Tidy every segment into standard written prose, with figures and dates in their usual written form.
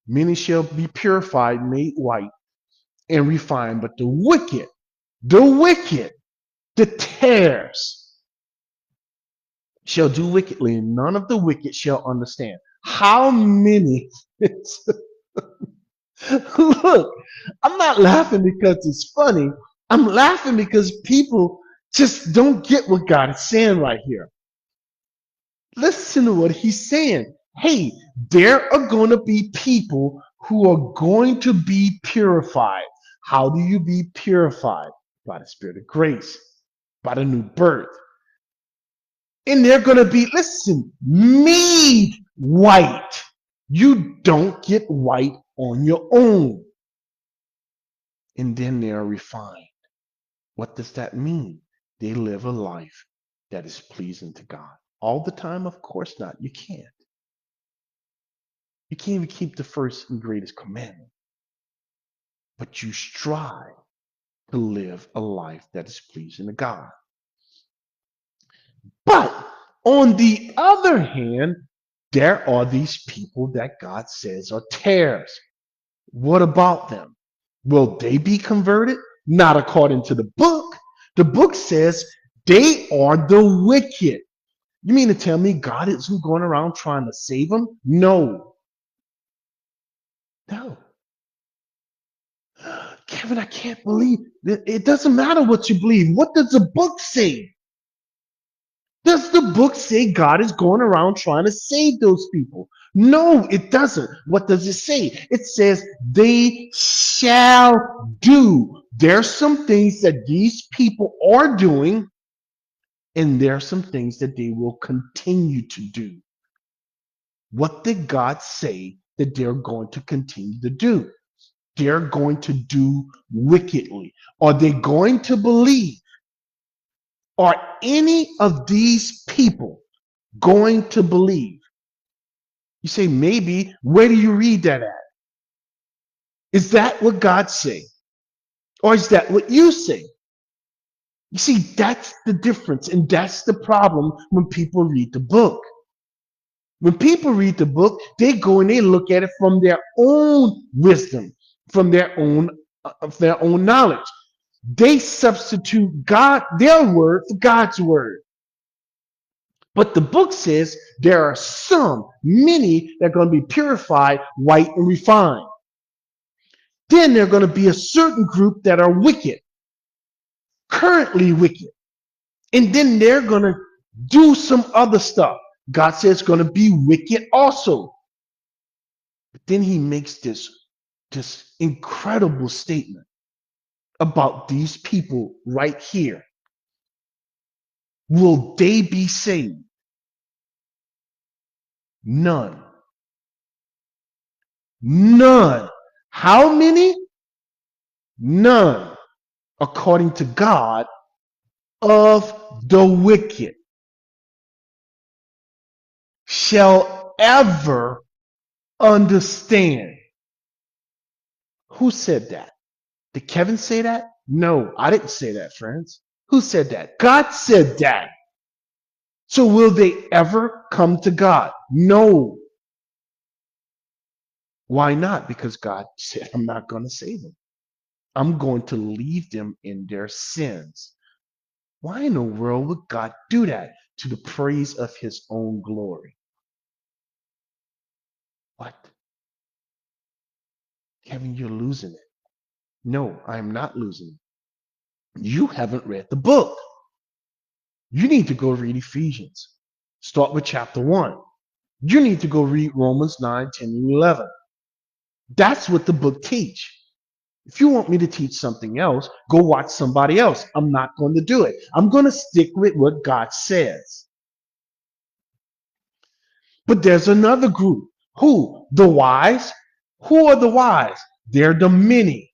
Many shall be purified, made white, and refined, but the tares shall do wickedly, and none of the wicked shall understand. How many? Look, I'm not laughing because it's funny. I'm laughing because people just don't get what God is saying right here. Listen to what he's saying. Hey, there are going to be people who are going to be purified. How do you be purified? By the Spirit of grace, by the new birth. And they're going to be, listen, made white. You don't get white on your own. And then they are refined. What does that mean? They live a life that is pleasing to God. All the time? Of course not. You can't. You can't even keep the first and greatest commandment. But you strive to live a life that is pleasing to God. But on the other hand, there are these people that God says are tares. What about them? Will they be converted? Not according to the book. The book says they are the wicked. You mean to tell me God isn't going around trying to save them? No. No. Kevin, I can't believe it. Doesn't matter what you believe. What does the book say? Does the book say God is going around trying to save those people? No, it doesn't. What does it say? It says they shall do. There's some things that these people are doing, and there are some things that they will continue to do. What did God say that they're going to continue to do? They're going to do wickedly. Are they going to believe? Are any of these people going to believe? You say, maybe. Where do you read that at? Is that what God say? Or is that what you say? You see, that's the difference. And that's the problem when people read the book. When people read the book, they go and they look at it from their own wisdom, from their own knowledge. They substitute their word for God's word. But the book says there are many that are going to be purified, white, and refined. Then there are going to be a certain group that are wicked, currently wicked. And then they're going to do some other stuff. God says it's going to be wicked also. But then he makes this incredible statement about these people right here. Will they be saved? None. None. How many? None. According to God, of the wicked shall ever understand. Who said that? Did Kevin say that? No, I didn't say that, friends. Who said that? God said that. So will they ever come to God? No. Why not? Because God said, I'm not going to save them. I'm going to leave them in their sins. Why in the world would God do that? To the praise of his own glory. What? Kevin, you're losing it. No, I'm not losing it. You haven't read the book. You need to go read Ephesians. Start with chapter 1. You need to go read Romans 9, 10, and 11. That's what the book teach. If you want me to teach something else, go watch somebody else. I'm not going to do it. I'm going to stick with what God says. But there's another group. Who? The wise. Who are the wise? They're the many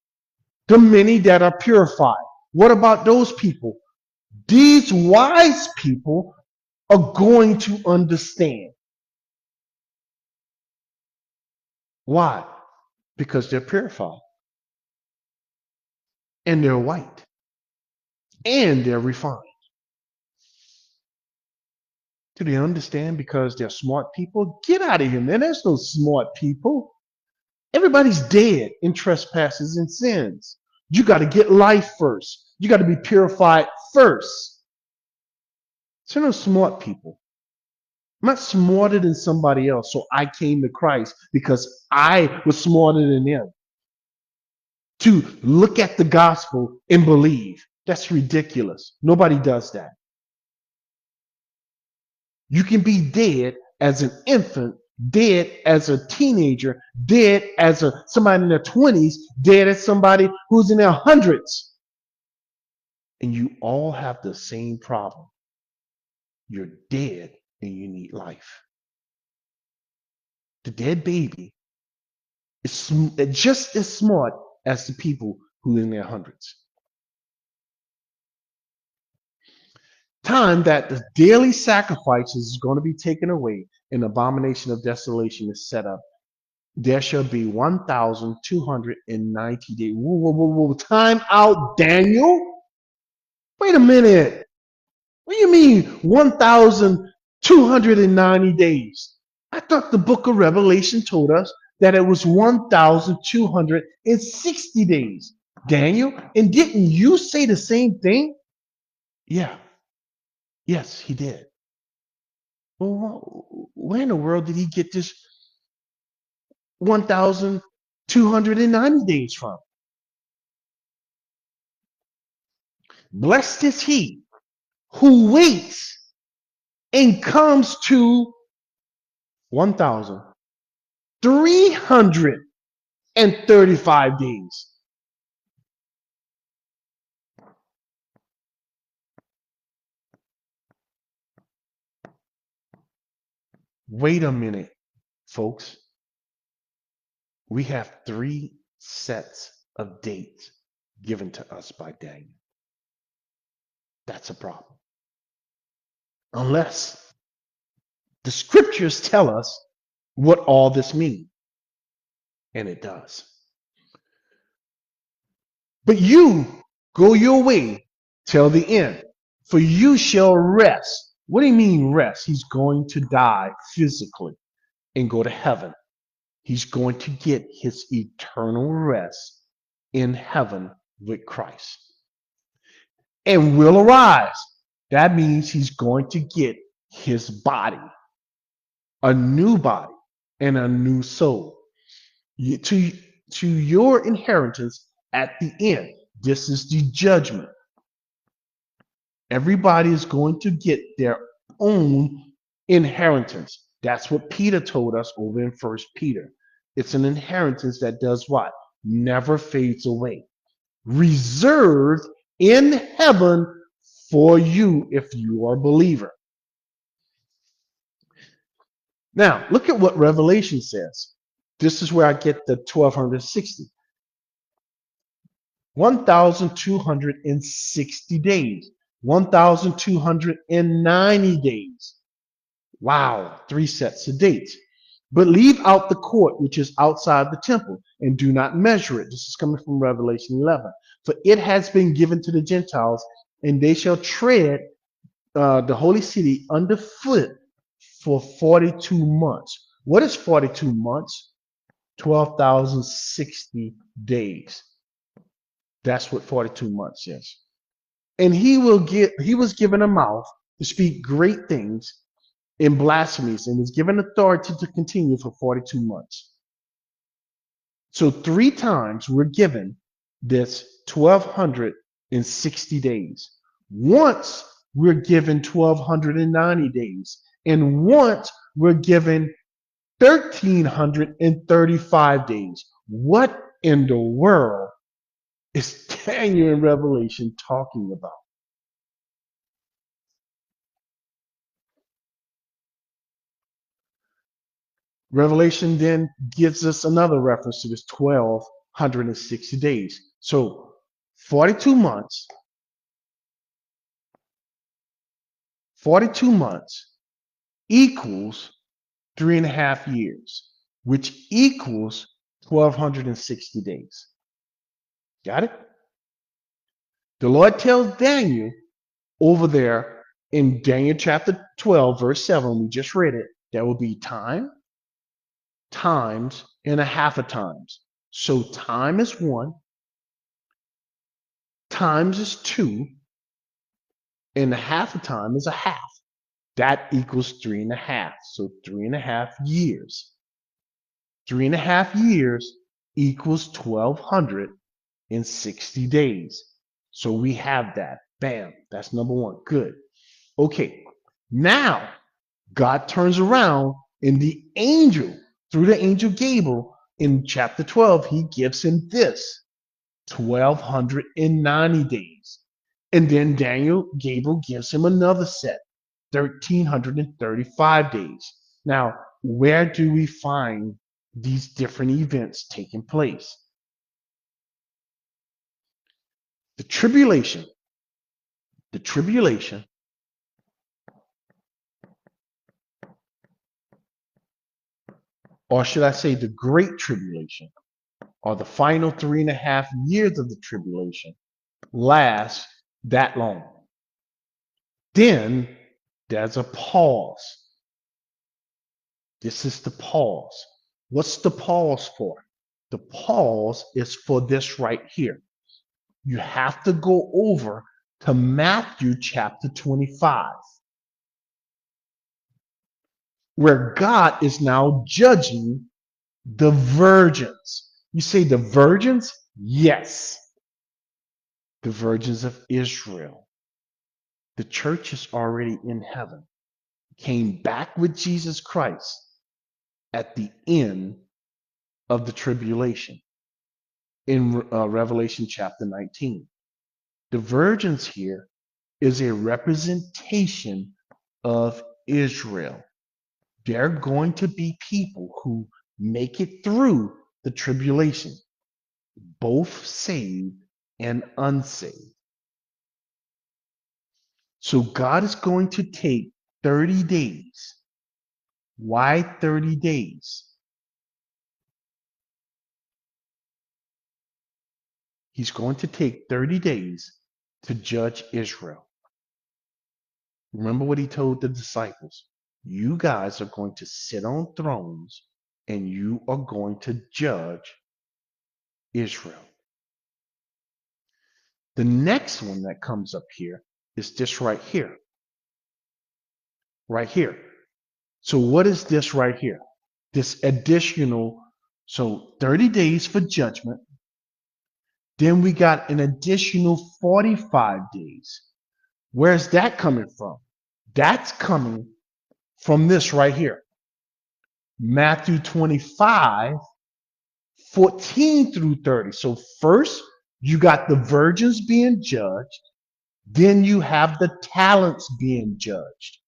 that are purified. What about those people? These wise people are going to understand. Why? Because they're purified and they're white and they're refined. Do they understand because they're smart people? Get out of here, man. There's no smart people. Everybody's dead in trespasses and sins. You got to get life first. You got to be purified first. So no smart people. I'm not smarter than somebody else, so I came to Christ because I was smarter than them. To look at the gospel and believe. That's ridiculous. Nobody does that. You can be dead as an infant, dead as a teenager, dead as somebody in their 20s, dead as somebody who's in their hundreds. And you all have the same problem. You're dead and you need life. The dead baby is just as smart as the people who are in their hundreds. Time that the daily sacrifices is going to be taken away and abomination of desolation is set up. There shall be 1,290 days. Whoa. Time out, Daniel. Wait a minute. What do you mean 1,290 days? I thought the book of Revelation told us that it was 1,260 days. Daniel, and didn't you say the same thing? Yeah. Yes, he did. Well, where in the world did he get this 1,290 days from? Blessed is he who waits and comes to 1,335 days. Wait a minute, folks. We have 3 sets of dates given to us by Daniel. That's a problem. Unless the scriptures tell us what all this means. And it does. But you go your way till the end, for you shall rest. What do you mean rest? He's going to die physically and go to heaven. He's going to get his eternal rest in heaven with Christ. And will arise. That means he's going to get his body, a new body and a new soul. To your inheritance at the end. This is the judgment. Everybody is going to get their own inheritance. That's what Peter told us over in 1 Peter. It's an inheritance that does what? Never fades away. Reserved in heaven for you if you are a believer. Now, look at what Revelation says. This is where I get the 1260. 1,260 days. 1,290 days. Wow, 3 sets of dates. But leave out the court which is outside the temple, and do not measure it. This is coming from Revelation 11. For it has been given to the Gentiles, and they shall tread the holy city underfoot for 42 months. What is 42 months? 12,060 days. That's what 42 months is. And he was given a mouth to speak great things in blasphemies, and was given authority to continue for 42 months. So 3 times we're given this 1,260 days. Once we're given 1,290 days, and once we're given 1,335 days. What in the world is Daniel in Revelation talking about? Revelation then gives us another reference to this 1,260 days. So 42 months equals 3.5 years, which equals 1,260 days. Got it? The Lord tells Daniel over there in Daniel chapter 12, verse 7, we just read it, there will be time, times, and a half of times. So time is 1, times is 2, and a half of time is a half. That equals 3.5. So 3.5 years. 3.5 years equals 1,260 days. So we have that. Bam. That's number 1. Good. Okay. Now God turns around and the angel, through the angel Gabriel, in chapter 12, he gives him this 1,290 days. And then Gabriel gives him another set, 1,335 days. Now, where do we find these different events taking place? The tribulation, the tribulation, or should I say the great tribulation, or the final 3.5 years of the tribulation, lasts that long. Then there's a pause. This is the pause. What's the pause for? The pause is for this right here. You have to go over to Matthew chapter 25, where God is now judging the virgins. You say the virgins? Yes, the virgins of Israel. The church is already in heaven, came back with Jesus Christ at the end of the tribulation in Revelation chapter 19. The virgins here is a representation of Israel. They're going to be people who make it through the tribulation, both saved and unsaved. So God is going to take 30 days. Why 30 days? He's going to take 30 days to judge Israel. Remember what he told the disciples. You guys are going to sit on thrones and you are going to judge Israel. The next one that comes up here is this right here. Right here. So what is this right here? This additional, so 30 days for judgment. Then we got an additional 45 days. Where's that coming from? That's coming from this right here. Matthew 25, 14 through 30. So first, you got the virgins being judged. Then you have the talents being judged.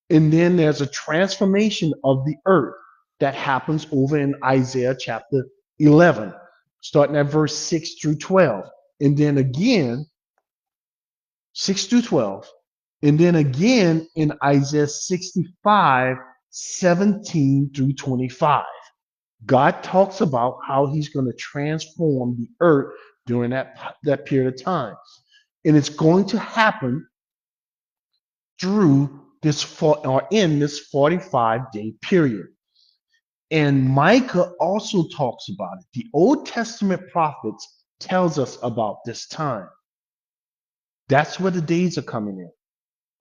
And then there's a transformation of the earth that happens over in Isaiah chapter 11, starting at verse 6 through 12. And then again, 6 through 12. And then again in Isaiah 65, 17 through 25. God talks about how he's going to transform the earth during that period of time. And it's going to happen through this in this 45-day period. And Micah also talks about it. The Old Testament prophets tells us about this time. That's where the days are coming in.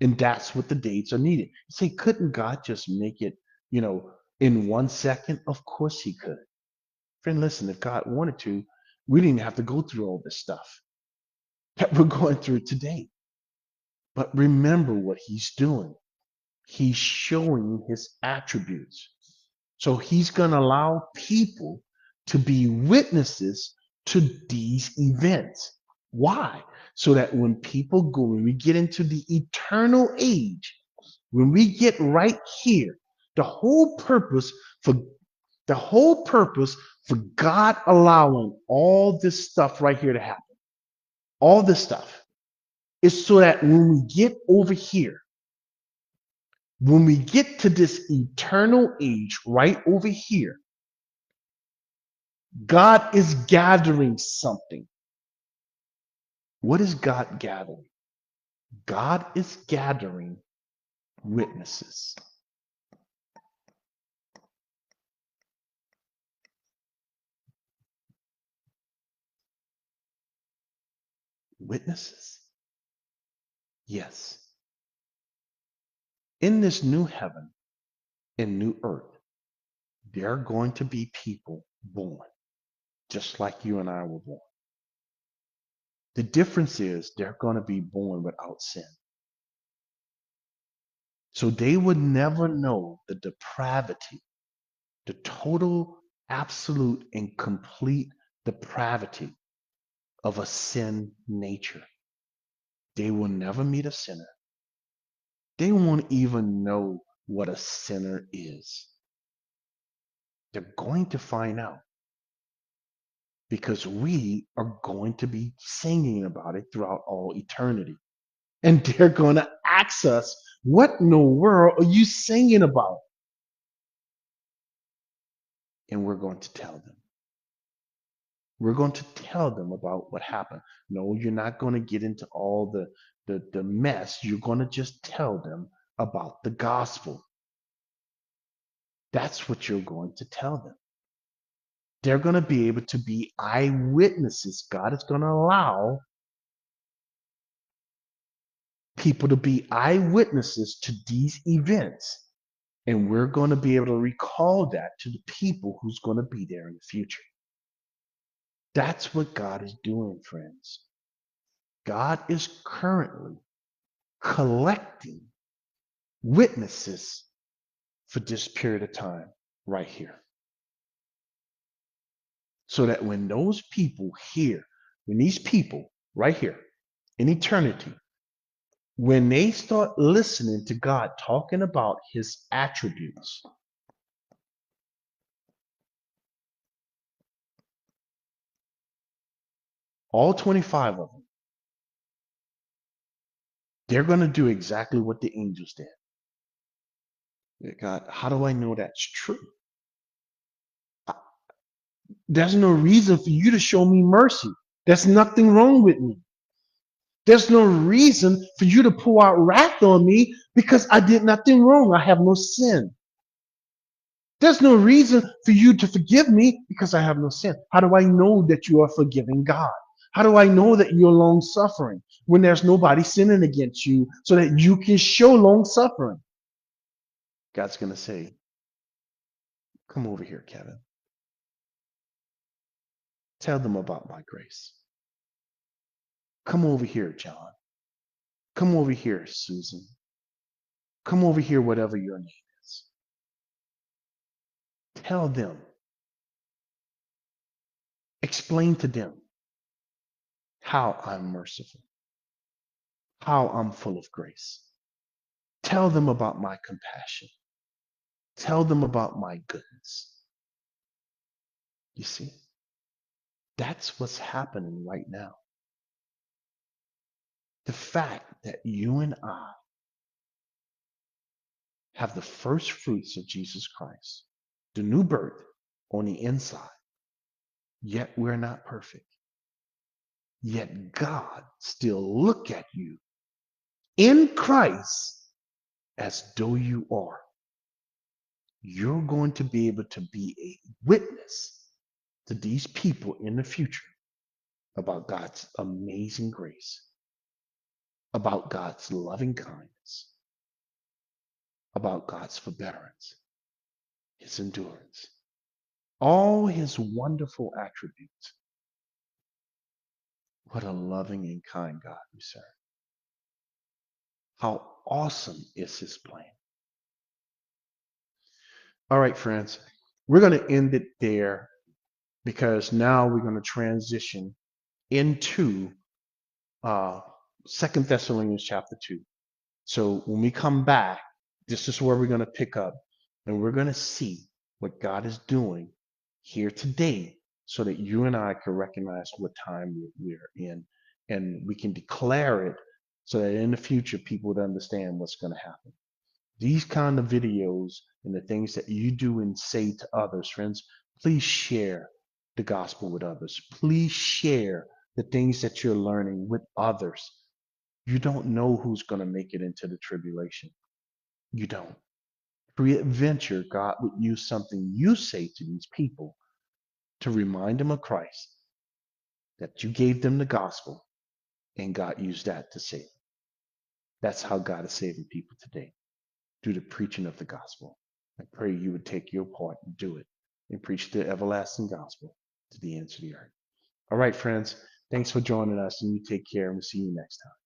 And that's what the dates are needed. You say, couldn't God just make it, in 1 second? Of course he could. Friend, listen, if God wanted to, we didn't have to go through all this stuff that we're going through today. But remember what he's doing. He's showing his attributes. So he's going to allow people to be witnesses to these events. Why? So that when we get into the eternal age, when we get right here, the whole purpose for God allowing all this stuff right here to happen, all this stuff, is so that when we get over here, when we get to this eternal age right over here, God is gathering something. What is God gathering? God is gathering witnesses. Witnesses? Yes. In this new heaven and new earth, there are going to be people born, just like you and I were born. The difference is they're going to be born without sin. So they would never know the depravity, the total, absolute, and complete depravity of a sin nature. They will never meet a sinner. They won't even know what a sinner is. They're going to find out because we are going to be singing about it throughout all eternity. And they're going to ask us, what in the world are you singing about? And we're going to tell them. We're going to tell them about what happened. No, you're not going to get into all the mess. You're going to just tell them about the gospel. That's what you're going to tell them. They're going to be able to be eyewitnesses. God is going to allow people to be eyewitnesses to these events. And we're going to be able to recall that to the people who's going to be there in the future. That's what God is doing, friends. God is currently collecting witnesses for this period of time right here. So that when those people hear, when these people right here in eternity, when they start listening to God talking about his attributes, all 25 of them, they're going to do exactly what the angels did. God, how do I know that's true? There's no reason for you to show me mercy. There's nothing wrong with me. There's no reason for you to pour out wrath on me because I did nothing wrong. I have no sin. There's no reason for you to forgive me because I have no sin. How do I know that you are forgiving God? How do I know that you're long suffering when there's nobody sinning against you so that you can show long suffering? God's going to say, come over here, Kevin. Tell them about my grace. Come over here, John. Come over here, Susan. Come over here, whatever your name is. Tell them. Explain to them how I'm merciful, how I'm full of grace. Tell them about my compassion. Tell them about my goodness. You see, that's what's happening right now. The fact that you and I have the first fruits of Jesus Christ, the new birth on the inside, yet we're not perfect. Yet God still look at you in Christ as though you are. You're going to be able to be a witness to these people in the future about God's amazing grace, about God's loving kindness, about God's forbearance, his endurance, all his wonderful attributes. What a loving and kind God we serve. How awesome is his plan. All right, friends, we're going to end it there because now we're going to transition into 2 Thessalonians chapter 2. So when we come back, this is where we're going to pick up and we're going to see what God is doing here today so that you and I can recognize what time we're in and we can declare it so that in the future people would understand what's going to happen. These kind of videos and the things that you do and say to others, friends, please share the gospel with others. Please share the things that you're learning with others. You don't know who's going to make it into the tribulation. You don't. Peradventure, God would use something you say to these people to remind them of Christ, that you gave them the gospel, And God used that to save them. That's how God is saving people today, through the preaching of the gospel. I pray you would take your part and do it and preach the everlasting gospel to the ends of the earth. All right, friends, thanks for joining us, and you take care, and we'll see you next time.